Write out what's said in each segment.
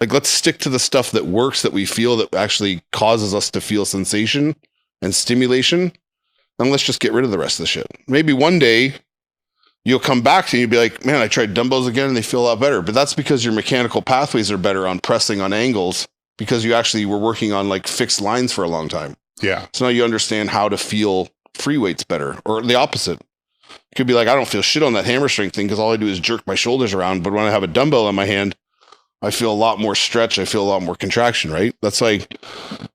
Like, let's stick to the stuff that works, that we feel that actually causes us to feel sensation and stimulation. And let's just get rid of the rest of the shit. Maybe one day you'll come back to and you'll be like, man, I tried dumbbells again and they feel a lot better. But that's because your mechanical pathways are better on pressing on angles, because you actually were working on like fixed lines for a long time. Yeah. So now you understand how to feel free weights better, or the opposite. It could be like, I don't feel shit on that hammer strength thing because all I do is jerk my shoulders around. But when I have a dumbbell in my hand, I feel a lot more stretch. I feel a lot more contraction, right? That's like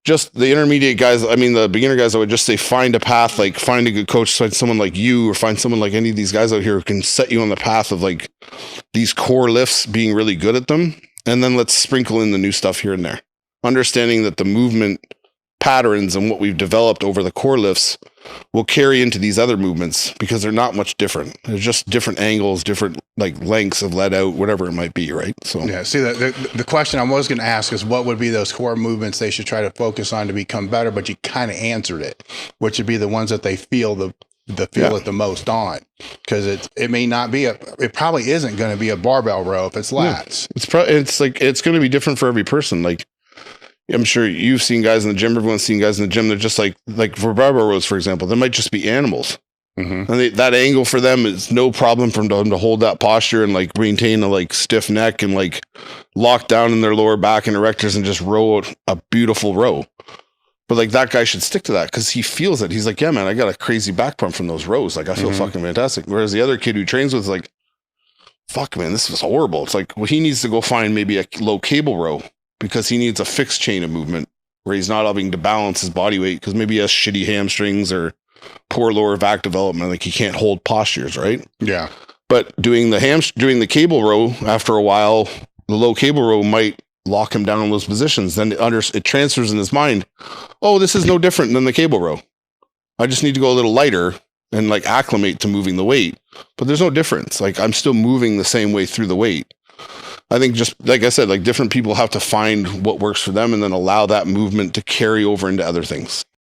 just the intermediate guys. I mean, the beginner guys, I would just say, find a path, like find a good coach, find someone like you, or find someone like any of these guys out here who can set you on the path of like these core lifts, being really good at them. And then let's sprinkle in the new stuff here and there. Understanding that the movement patterns and what we've developed over the core lifts will carry into these other movements, because they're not much different. They're just different angles, different like lengths of let out, whatever it might be, right? So yeah, see, the question I was going to ask is, what would be those core movements they should try to focus on to become better? But you kind of answered it, which would be the ones that they feel it the most on, because it may not be it probably isn't going to be a barbell row if it's lats. Yeah. It's going to be different for every person. Like, I'm sure you've seen guys in the gym. Everyone's seen guys in the gym. They're just like for barbell rows, for example, they might just be animals. Mm-hmm. And that angle for them is no problem for them to hold that posture and like maintain a like stiff neck and like lock down in their lower back and erectors and just row a beautiful row. But like, that guy should stick to that because he feels it. He's like, yeah, man, I got a crazy back pump from those rows. Like, I feel fucking fantastic. Whereas the other kid who trains with is like, fuck, man, this was horrible. It's like, well, he needs to go find maybe a low cable row, because he needs a fixed chain of movement where he's not having to balance his body weight, because maybe he has shitty hamstrings or poor lower back development. Like, he can't hold postures, right? Yeah. But doing the cable row, after a while, the low cable row might lock him down in those positions. Then it transfers in his mind, oh, this is no different than the cable row. I just need to go a little lighter and like acclimate to moving the weight. But there's no difference. Like, I'm still moving the same way through the weight. I think, just like I said, like, different people have to find what works for them and then allow that movement to carry over into other things.